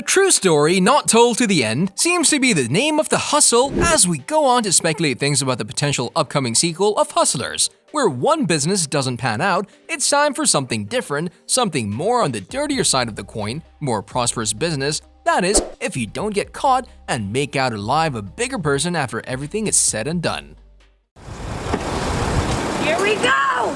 true story not told to the end seems to be the name of the hustle as we go on to speculate things about the potential upcoming sequel of Hustlers. Where one business doesn't pan out, it's time for something different, something more on the dirtier side of the coin, more prosperous business. That is, if you don't get caught and make out alive a bigger person after everything is said and done. Here we go!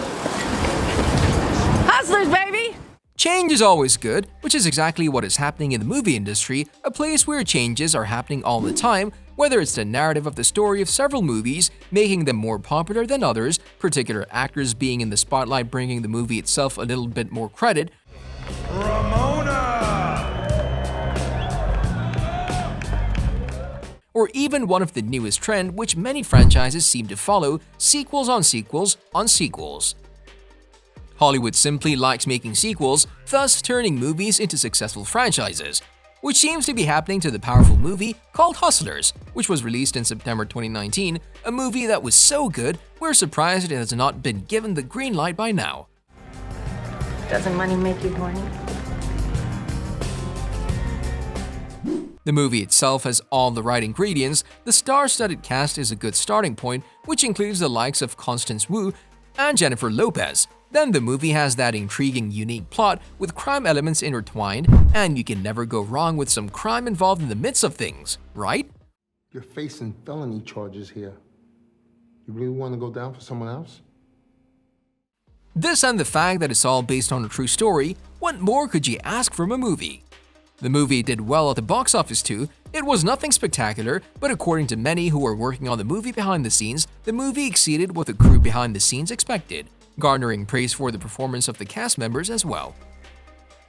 Hustlers, baby! Change is always good, which is exactly what is happening in the movie industry, a place where changes are happening all the time, whether it's the narrative of the story of several movies, making them more popular than others, particular actors being in the spotlight bringing the movie itself a little bit more credit, or even one of the newest trend which many franchises seem to follow, sequels on sequels on sequels. Hollywood simply likes making sequels, thus turning movies into successful franchises, which seems to be happening to the powerful movie called Hustlers, which was released in September 2019, a movie that was so good we're surprised it has not been given the green light by now. Doesn't money make you horny? The movie itself has all the right ingredients. The star-studded cast is a good starting point, which includes the likes of Constance Wu and Jennifer Lopez. Then the movie has that intriguing, unique plot with crime elements intertwined, and you can never go wrong with some crime involved in the midst of things, right? You're facing felony charges here. You really want to go down for someone else? This and the fact that it's all based on a true story, what more could you ask from a movie? The movie did well at the box office too. It was nothing spectacular, but according to many who were working on the movie behind the scenes, the movie exceeded what the crew behind the scenes expected, garnering praise for the performance of the cast members as well.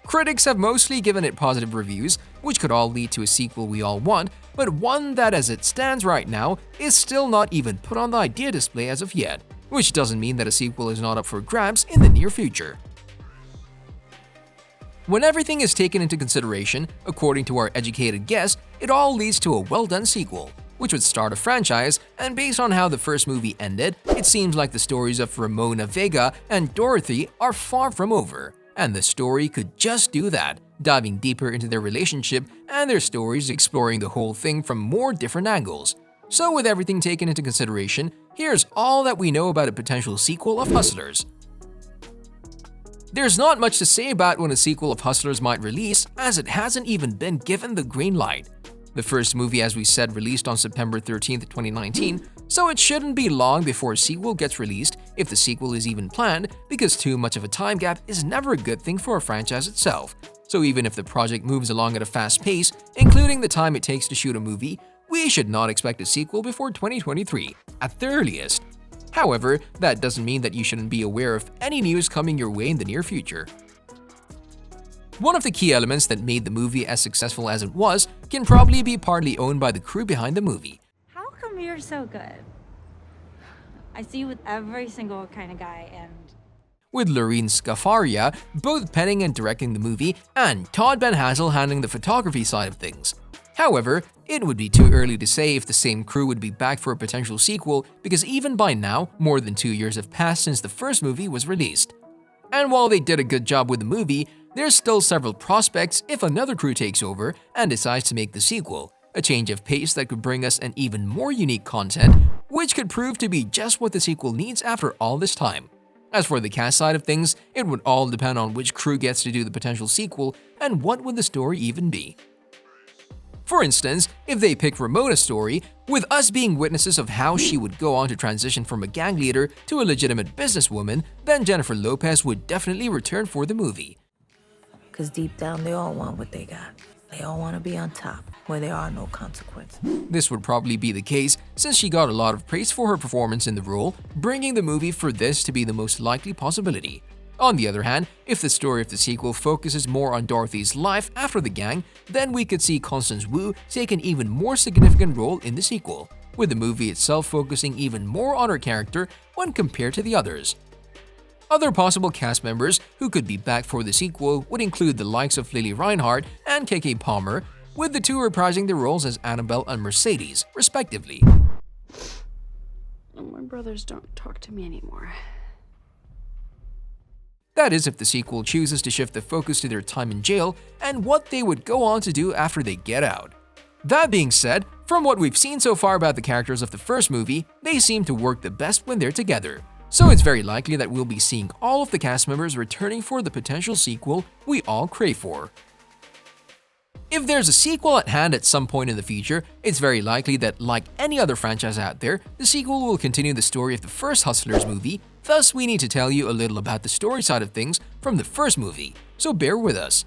Critics have mostly given it positive reviews, which could all lead to a sequel we all want, but one that as it stands right now is still not even put on the idea display as of yet, which doesn't mean that a sequel is not up for grabs in the near future. When everything is taken into consideration, according to our educated guess, it all leads to a well-done sequel, which would start a franchise, and based on how the first movie ended, it seems like the stories of Ramona Vega and Dorothy are far from over, and the story could just do that, diving deeper into their relationship and their stories, exploring the whole thing from more different angles. So with everything taken into consideration, here's all that we know about a potential sequel of Hustlers. There's not much to say about when a sequel of Hustlers might release, as it hasn't even been given the green light. The first movie, as we said, released on September 13th, 2019, so it shouldn't be long before a sequel gets released, if the sequel is even planned, because too much of a time gap is never a good thing for a franchise itself. So even if the project moves along at a fast pace, including the time it takes to shoot a movie, we should not expect a sequel before 2023, at the earliest. However, that doesn't mean that you shouldn't be aware of any news coming your way in the near future. One of the key elements that made the movie as successful as it was can probably be partly owned by the crew behind the movie. How come you're so good? I see you with every single kind of guy and... With Lorene Scafaria both penning and directing the movie, and Todd Ben Hassel handling the photography side of things. However, it would be too early to say if the same crew would be back for a potential sequel, because even by now, more than 2 years have passed since the first movie was released. And while they did a good job with the movie, there's still several prospects if another crew takes over and decides to make the sequel, a change of pace that could bring us an even more unique content, which could prove to be just what the sequel needs after all this time. As for the cast side of things, it would all depend on which crew gets to do the potential sequel and what would the story even be. For instance, if they pick Ramona's story, with us being witnesses of how she would go on to transition from a gang leader to a legitimate businesswoman, then Jennifer Lopez would definitely return for the movie. Because deep down, they all want what they got. They all want to be on top, where there are no consequences. This would probably be the case since she got a lot of praise for her performance in the role, bringing the movie for this to be the most likely possibility. On the other hand, if the story of the sequel focuses more on Dorothy's life after the gang, then we could see Constance Wu take an even more significant role in the sequel, with the movie itself focusing even more on her character when compared to the others. Other possible cast members who could be back for the sequel would include the likes of Lili Reinhart and Keke Palmer, with the two reprising their roles as Annabelle and Mercedes, respectively. My brothers don't talk to me anymore. That is, if the sequel chooses to shift the focus to their time in jail and what they would go on to do after they get out. That being said, from what we've seen so far about the characters of the first movie, they seem to work the best when they're together. So it's very likely that we'll be seeing all of the cast members returning for the potential sequel we all crave for. If there's a sequel at hand at some point in the future, it's very likely that, like any other franchise out there, the sequel will continue the story of the first Hustlers movie. Thus, we need to tell you a little about the story side of things from the first movie, so bear with us.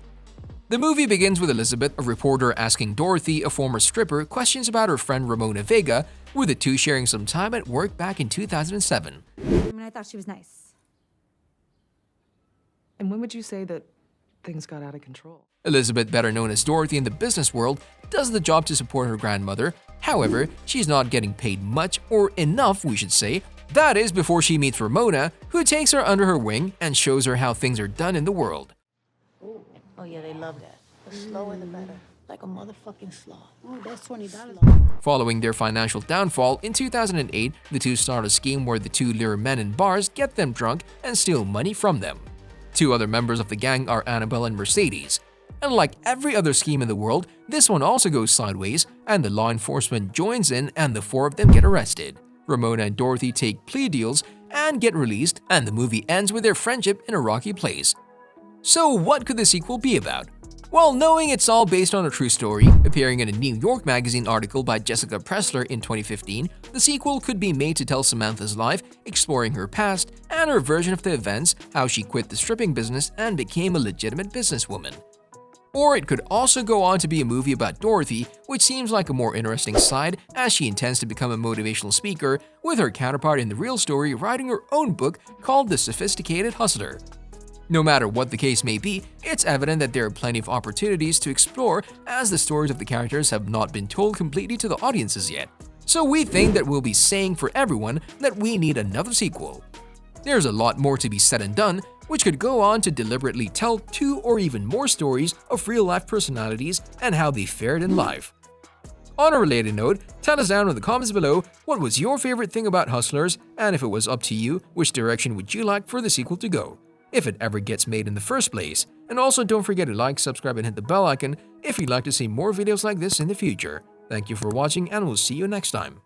The movie begins with Elizabeth, a reporter, asking Dorothy, a former stripper, questions about her friend Ramona Vega, with the two sharing some time at work back in 2007. I thought she was nice. And when would you say that things got out of control? Elizabeth, better known as Dorothy in the business world, does the job to support her grandmother. However, she's not getting paid much, or enough we should say. That is before she meets Ramona, who takes her under her wing and shows her how things are done in the world. Oh yeah, they love that. The slower the better. Like a motherfucking sloth. Oh, that's $20. Following their financial downfall, in 2008, the two start a scheme where the two lure men in bars, get them drunk, and steal money from them. Two other members of the gang are Annabelle and Mercedes. And like every other scheme in the world, this one also goes sideways, and the law enforcement joins in and the four of them get arrested. Ramona and Dorothy take plea deals and get released, and the movie ends with their friendship in a rocky place. So what could the sequel be about? Well, knowing it's all based on a true story, appearing in a New York Magazine article by Jessica Pressler in 2015, the sequel could be made to tell Samantha's life, exploring her past and her version of the events, how she quit the stripping business and became a legitimate businesswoman. Or it could also go on to be a movie about Dorothy, which seems like a more interesting side, as she intends to become a motivational speaker, with her counterpart in the real story writing her own book called The Sophisticated Hustler. No matter what the case may be, it's evident that there are plenty of opportunities to explore, as the stories of the characters have not been told completely to the audiences yet. So we think that we'll be saying for everyone that we need another sequel. There's a lot more to be said and done, which could go on to deliberately tell 2 or even more stories of real-life personalities and how they fared in life. On a related note, tell us down in the comments below what was your favorite thing about Hustlers, and if it was up to you, which direction would you like for the sequel to go, if it ever gets made in the first place. And also don't forget to like, subscribe, and hit the bell icon if you'd like to see more videos like this in the future. Thank you for watching, and we'll see you next time.